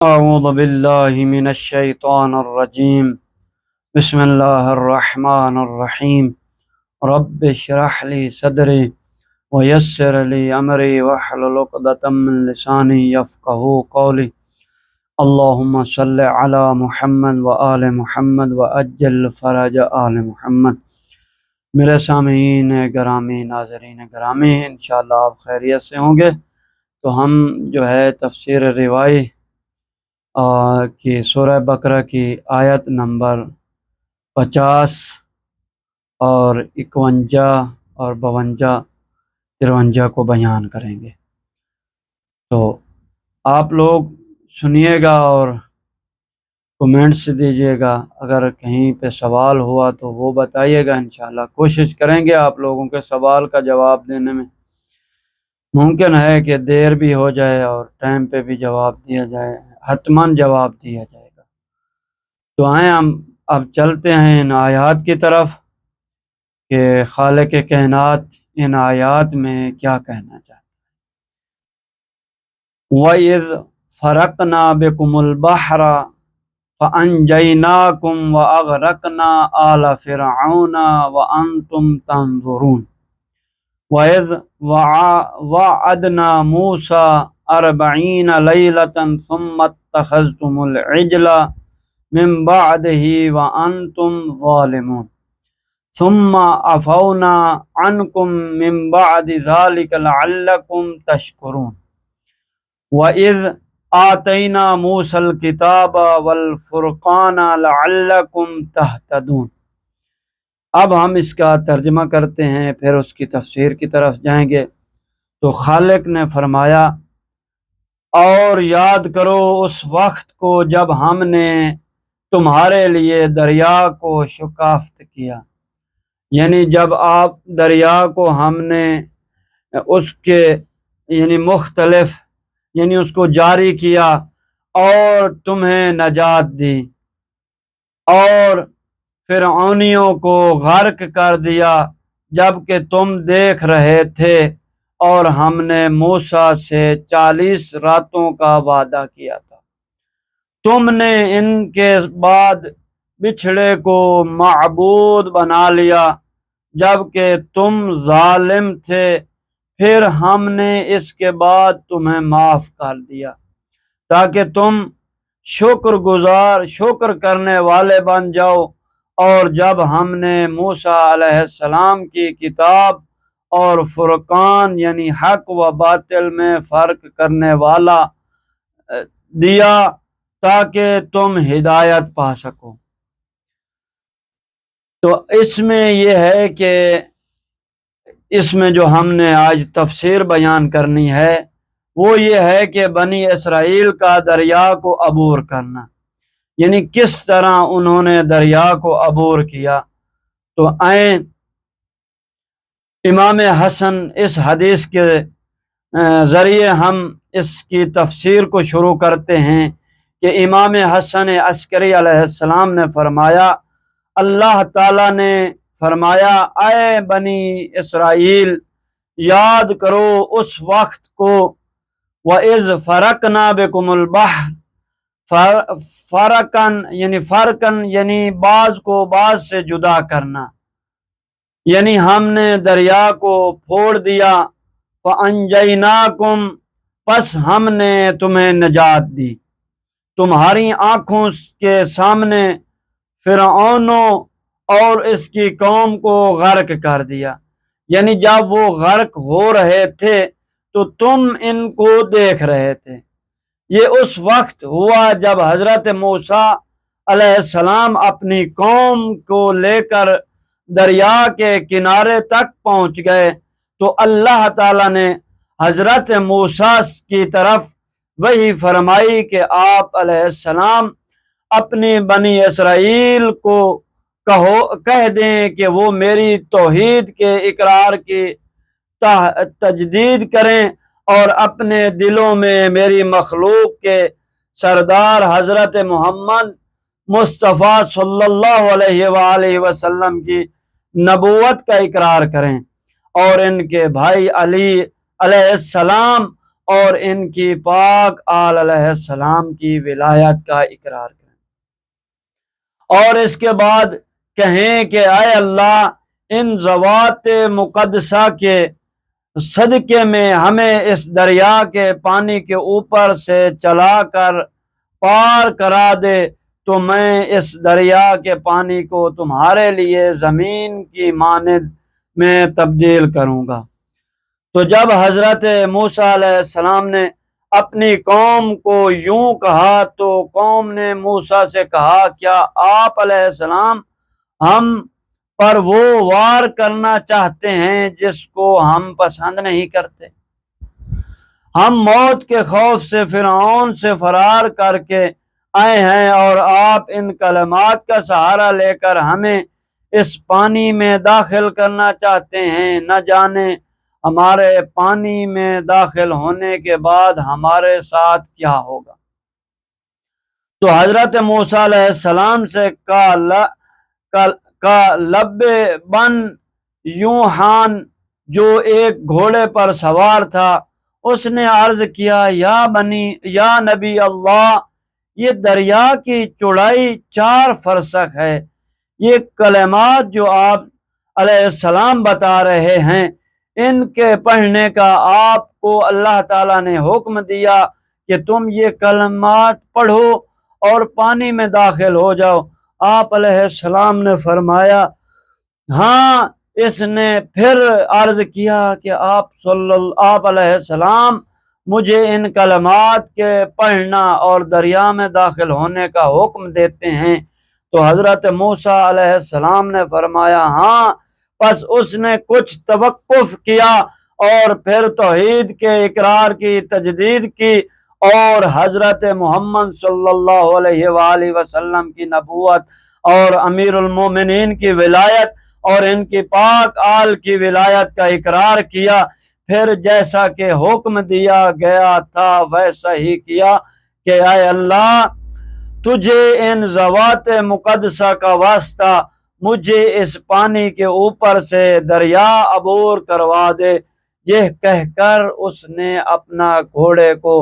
أعوذ بالله من الشيطان الرجيم. بسم الله الرحمن الرحيم. رب اشرح لي صدري ويسر لي أمري واحلل عقدة من لساني يفقهوا قولي. اللهم صل على محمد وآل محمد وأجل فرج آل محمد. میرے سامعین گرامی، ناظرین گرامی، انشاءاللہ آپ خیریت سے ہوں گے. تو ہم جو ہے تفسیر روائی کی سورہ بقرہ کی آیت نمبر 50 اور 51 اور 52 53 کو بیان کریں گے. تو آپ لوگ سنیے گا اور کومنٹس دیجیے گا. اگر کہیں پہ سوال ہوا تو وہ بتائیے گا. انشاءاللہ کوشش کریں گے آپ لوگوں کے سوال کا جواب دینے میں. ممکن ہے کہ دیر بھی ہو جائے اور ٹائم پہ بھی جواب دیا جائے، حتماً جواب دیا جائے گا. تو آئیں ہم اب چلتے ہیں ان آیات کی طرف کہ خالق کائنات ان آیات میں کیا کہنا چاہتے ہیں. وَإِذْ فَرَقْنَا بِكُمُ الْبَحْرَ فَأَنْجَيْنَاكُمْ وَأَغْرَقْنَا آلَ فِرْعَوْنَ وَأَنْتُمْ تَنْظُرُونَ. وَإِذْ وَعَدْنَا مُوسَىٰ 40 لَيْلَةً ثُمَّ اتَّخَذْتُمُ الْعِجْلَ مِن بَعْدِهِ وَأَنْتُمْ ظَالِمُونَ ثُمَّ عَفَوْنَا عَنْكُمْ مِن بَعْدِ ذَلِكَ لَعَلَّكُمْ تَشْكُرُونَ. وَإِذْ آتَيْنَا مُوسَى الْكِتَابَ وَالْفُرْقَانَ لَعَلَّكُمْ تَهْتَدُونَ. اب ہم اس کا ترجمہ کرتے ہیں، پھر اس کی تفسیر کی طرف جائیں گے. تو خالق نے فرمایا، اور یاد کرو اس وقت کو جب ہم نے تمہارے لیے دریا کو شکافت کیا. یعنی جب آپ دریا کو ہم نے اس کے مختلف اس کو جاری کیا اور تمہیں نجات دی اور فرعونیوں کو غرق کر دیا جبکہ تم دیکھ رہے تھے، اور ہم نے موسیٰ سے 40 راتوں کا وعدہ کیا تھا. تم نے ان کے بعد بچھڑے کو معبود بنا لیا جبکہ تم ظالم تھے، پھر ہم نے اس کے بعد تمہیں معاف کر دیا تاکہ تم شکر کرنے والے بن جاؤ. اور جب ہم نے موسیٰ علیہ السلام کی کتاب اور فرقان حق و باطل میں فرق کرنے والا دیا تاکہ تم ہدایت پا سکو. تو اس میں یہ ہے کہ اس میں جو ہم نے آج تفسیر بیان کرنی ہے وہ یہ ہے کہ بنی اسرائیل کا دریا کو عبور کرنا، کس طرح انہوں نے دریا کو عبور کیا. تو آئیں امام حسن اس حدیث کے ذریعے ہم اس کی تفسیر کو شروع کرتے ہیں کہ امام حسن عسکری علیہ السلام نے فرمایا، اللہ تعالیٰ نے فرمایا، اے بنی اسرائیل یاد کرو اس وقت کو وَإِذْ فَرَقْنَا بِكُمُ الْبَحْرَ. فرقن بعض کو بعض سے جدا کرنا، ہم نے دریا کو پھوڑ دیا. فَأَنْجَيْنَاكُمْ، پس ہم نے تمہیں نجات دی. تمہاری آنکھوں کے سامنے فرعونوں اور اس کی قوم کو غرق کر دیا. جب وہ غرق ہو رہے تھے تو تم ان کو دیکھ رہے تھے. یہ اس وقت ہوا جب حضرت موسیٰ علیہ السلام اپنی قوم کو لے کر دریا کے کنارے تک پہنچ گئے تو اللہ تعالیٰ نے حضرت موسیٰ کی طرف وحی فرمائی کہ آپ علیہ السلام اپنی بنی اسرائیل کو کہہ دیں کہ وہ میری توحید کے اقرار کی تجدید کریں اور اپنے دلوں میں میری مخلوق کے سردار حضرت محمد مصطفیٰ صلی اللہ علیہ وآلہ وسلم کی نبوت کا اقرار کریں، اور ان کے بھائی علی علیہ السلام اور ان کی پاک آل علیہ السلام کی ولایت کا اقرار کریں، اور اس کے بعد کہیں کہ اے اللہ ان ذوات مقدسہ کے صدقے میں ہمیں اس دریا کے پانی کے اوپر سے چلا کر پار کرا دے تو میں اس دریا کے پانی کو تمہارے لیے زمین کی مانند میں تبدیل کروں گا۔ تو جب حضرت موسیٰ علیہ السلام نے اپنی قوم کو یوں کہا تو قوم نے موسیٰ سے کہا کیا آپ علیہ السلام ہم پر وہ وار کرنا چاہتے ہیں جس کو ہم پسند نہیں کرتے؟ ہم موت کے خوف سے فرعون سے فرار کر کے آئے ہیں اور آپ ان کلمات کا سہارا لے کر ہمیں اس پانی میں داخل کرنا چاہتے ہیں، نہ جانے ہمارے پانی میں داخل ہونے کے بعد ہمارے ساتھ کیا ہوگا۔ تو حضرت موسیٰ علیہ السلام سے کا لب بن یوحان جو ایک گھوڑے پر سوار تھا اس نے عرض کیا یا نبی اللہ، یہ دریا کی چوڑائی 4 فرسخ ہے، یہ کلمات جو آپ علیہ السلام بتا رہے ہیں ان کے پڑھنے کا آپ کو اللہ تعالیٰ نے حکم دیا کہ تم یہ کلمات پڑھو اور پانی میں داخل ہو جاؤ۔ آپ علیہ السلام نے فرمایا ہاں۔ اس نے پھر عرض کیا کہ آپ علیہ السلام مجھے ان کلمات کے پڑھنا اور دریا میں داخل ہونے کا حکم دیتے ہیں؟ تو حضرت موسیٰ علیہ السلام نے فرمایا ہاں۔ پس اس نے کچھ توقف کیا اور پھر توحید کے اقرار کی تجدید کی اور حضرت محمد صلی اللہ علیہ وآلہ وسلم کی نبوت اور امیر المومنین کی ولایت اور ان کی پاک آل کی ولایت کا اقرار کیا۔ پھر جیسا کہ حکم دیا گیا تھا ویسا ہی کیا کہ اے اللہ تجھے ان ذوات مقدسہ کا واسطہ مجھے اس پانی کے اوپر سے دریا عبور کروا دے۔ یہ کہہ کر اس نے اپنا گھوڑے کو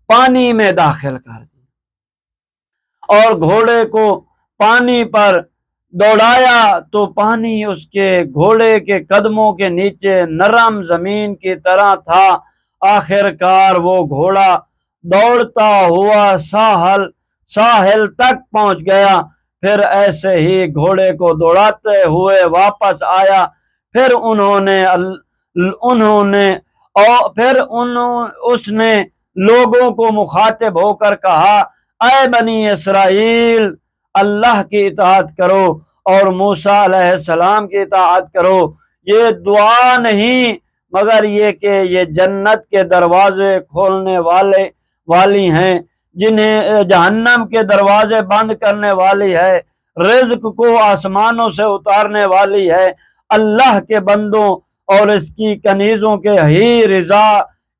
پانی میں داخل کر دیا اور گھوڑے کو پانی پر دوڑایا تو پانی اس کے گھوڑے کے قدموں کے نیچے نرم زمین کی طرح تھا۔ آخر کار وہ گھوڑا دوڑتا ہوا ساحل تک پہنچ گیا، پھر ایسے ہی گھوڑے کو دوڑاتے ہوئے واپس آیا۔ پھر اس نے لوگوں کو مخاطب ہو کر کہا اے بنی اسرائیل، اللہ کی اطاعت کرو اور موسیٰ علیہ السلام کی اطاعت کرو۔ یہ دعا نہیں مگر یہ کہ یہ جنت کے دروازے کھولنے والی ہیں، جنہیں جہنم کے دروازے بند کرنے والی ہے، رزق کو آسمانوں سے اتارنے والی ہے، اللہ کے بندوں اور اس کی کنیزوں کے ہی رضا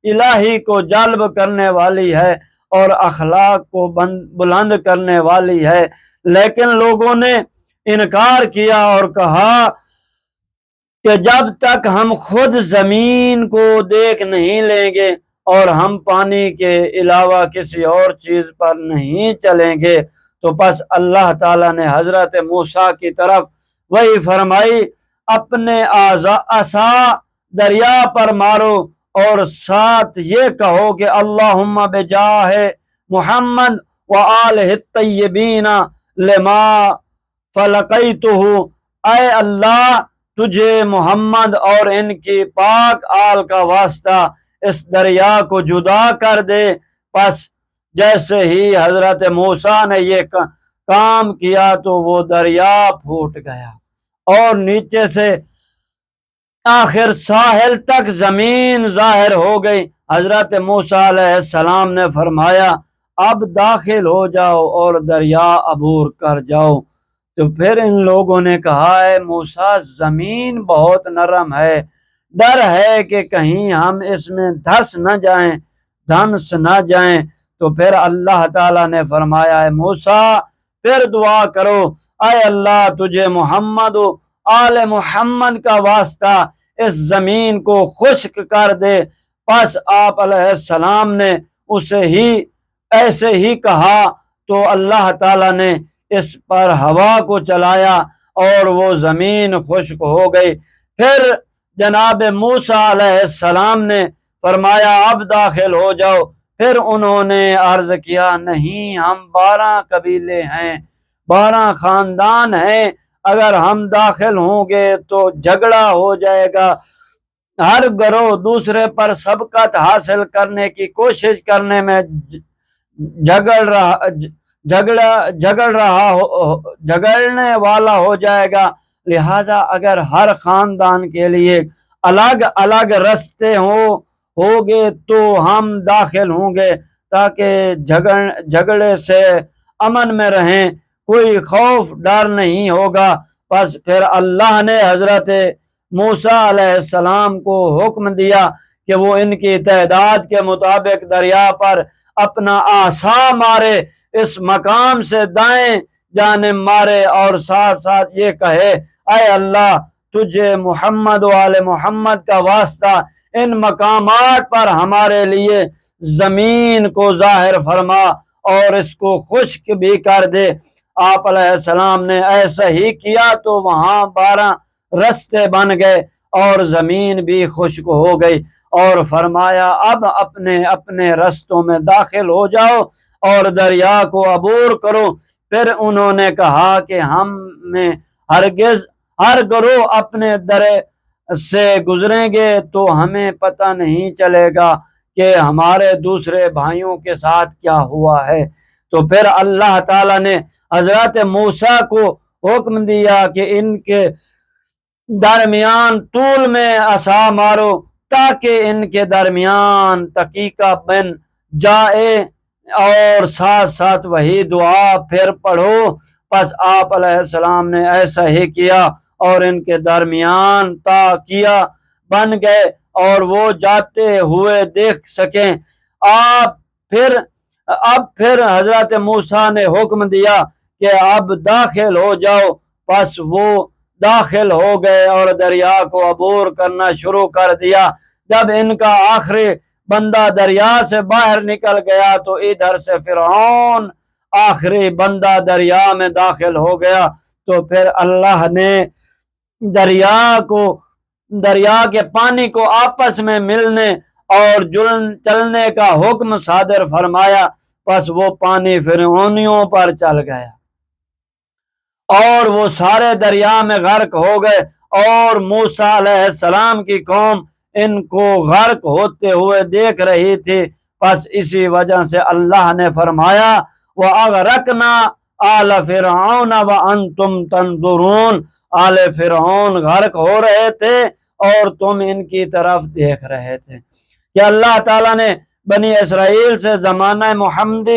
الہی کو جلب کرنے والی ہے اور اخلاق کو بلند کرنے والی ہے۔ لیکن لوگوں نے انکار کیا اور کہا کہ جب تک ہم خود زمین کو دیکھ نہیں لیں گے اور ہم پانی کے علاوہ کسی اور چیز پر نہیں چلیں گے تو بس اللہ تعالیٰ نے حضرت موسیٰ کی طرف وہی فرمائی اپنے عصا دریا پر مارو اور ساتھ یہ کہو کہ اللہم بجاہ محمد وآلہ الطیبین لما فلقیتہ، اے اللہ تجھے محمد اور ان کی پاک آل کا واسطہ اس دریا کو جدا کر دے۔ پس جیسے ہی حضرت موسیٰ نے یہ کام کیا تو وہ دریا پھوٹ گیا اور نیچے سے آخر ساحل تک زمین ظاہر ہو گئی۔ حضرت موسیٰ علیہ السلام نے فرمایا اب داخل ہو جاؤ اور دریا عبور کر جاؤ۔ تو پھر ان لوگوں نے کہا اے موسیٰ زمین بہت نرم ہے، ڈر ہے کہ کہیں ہم اس میں دھنس نہ جائیں۔ تو پھر اللہ تعالیٰ نے فرمایا اے موسیٰ پھر دعا کرو، اے اللہ تجھے محمد و آل محمد کا واسطہ اس زمین کو خشک کر دے پس آپ علیہ السلام نے اسے ہی ایسے ہی کہا تو اللہ تعالیٰ نے اس پر ہوا کو چلایا اور وہ زمین خشک ہو گئی۔ پھر جناب موسیٰ علیہ السلام نے فرمایا اب داخل ہو جاؤ۔ پھر انہوں نے عرض کیا نہیں، ہم 12 قبیلے ہیں، 12 خاندان ہیں، اگر ہم داخل ہوں گے تو جھگڑا ہو جائے گا، ہر گروہ دوسرے پر سبقت حاصل کرنے کی کوشش کرنے میں جھگڑنے والا ہو جائے گا، لہذا اگر ہر خاندان کے لیے الگ الگ رستے ہوگے تو ہم داخل ہوں گے تاکہ جھگڑے سے امن میں رہیں، کوئی خوف ڈر نہیں ہوگا۔ پس پھر اللہ نے حضرت موسیٰ علیہ السلام کو حکم دیا کہ وہ ان کی تعداد کے مطابق دریا پر اپنا عصا مارے، اس مقام سے دائیں جانب مارے اور ساتھ ساتھ یہ کہے اے اللہ تجھے محمد و آل محمد کا واسطہ ان مقامات پر ہمارے لیے زمین کو ظاہر فرما اور اس کو خشک بھی کر دے۔ آپ علیہ السلام نے ایسا ہی کیا تو وہاں 12 رستے بن گئے اور زمین بھی خشک ہو گئی، اور فرمایا اب اپنے اپنے رستوں میں داخل ہو جاؤ اور دریا کو عبور کرو۔ پھر انہوں نے کہا کہ ہم میں ہرگز ہر گروہ اپنے درے سے گزریں گے تو ہمیں پتہ نہیں چلے گا کہ ہمارے دوسرے بھائیوں کے ساتھ کیا ہوا ہے۔ تو پھر اللہ تعالیٰ نے حضرت موسیٰ کو حکم دیا کہ ان کے درمیان طول میں عصا مارو تاکہ ان کے درمیان تقیقہ بن جائے، اور ساتھ ساتھ وہی دعا پھر پڑھو۔ پس آپ علیہ السلام نے ایسا ہی کیا اور ان کے درمیان تقیہ بن گئے اور وہ جاتے ہوئے دیکھ سکیں۔ اب پھر حضرت موسیٰ نے حکم دیا کہ اب داخل ہو جاؤ، پس وہ داخل ہو گئے اور دریا کو عبور کرنا شروع کر دیا۔ جب ان کا آخری بندہ دریا سے باہر نکل گیا تو ادھر سے فرعون آخری بندہ دریا میں داخل ہو گیا، تو پھر اللہ نے دریا کے پانی کو آپس میں ملنے اور چلنے کا حکم صادر فرمایا، پس وہ پانی فرعونیوں پر چل گیا اور وہ سارے دریا میں غرق ہو گئے، اور موسیٰ علیہ السلام کی قوم ان کو غرق ہوتے ہوئے دیکھ رہی تھی۔ پس اسی وجہ سے اللہ نے فرمایا وَأَغْرَقْنَا آلَ فِرْعَوْنَ وَأَنْتُمْ تَنْظُرُونَ، آل فرعون غرق ہو رہے تھے اور تم ان کی طرف دیکھ رہے تھے۔ کہ اللہ تعالیٰ نے بنی اسرائیل سے زمانہ محمد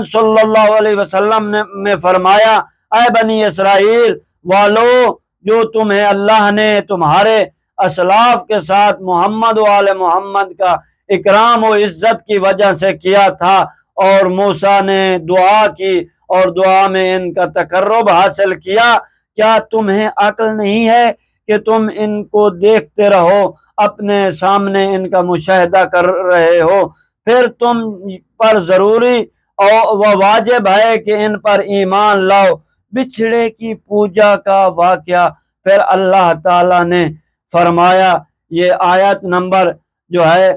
صلی اللہ علیہ وسلم میں فرمایا اے بنی اسرائیل والو، جو تمہیں اللہ نے تمہارے اسلاف کے ساتھ محمد و آل محمد کا اکرام و عزت کی وجہ سے کیا تھا، اور موسیٰ نے دعا کی اور دعا میں ان کا تقرب حاصل کیا، کیا تمہیں عقل نہیں ہے کہ تم ان کو دیکھتے رہو، اپنے سامنے ان کا مشاہدہ کر رہے ہو؟ پھر تم پر ضروری و واجب ہے کہ ان پر ایمان لاؤ۔ بچھڑے کی پوجا کا واقعہ پھر اللہ تعالیٰ نے فرمایا، یہ آیت نمبر جو ہے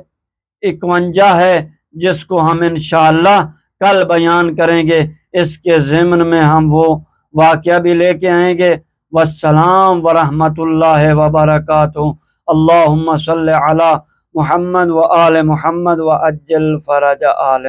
51 ہے، جس کو ہم انشاءاللہ کل بیان کریں گے۔ اس کے ضمن میں ہم وہ واقعہ بھی لے کے آئیں گے۔ والسلام ورحمۃ اللہ وبرکاتہ۔ اللہم صلی علی محمد و آل محمد و عجل فرج آل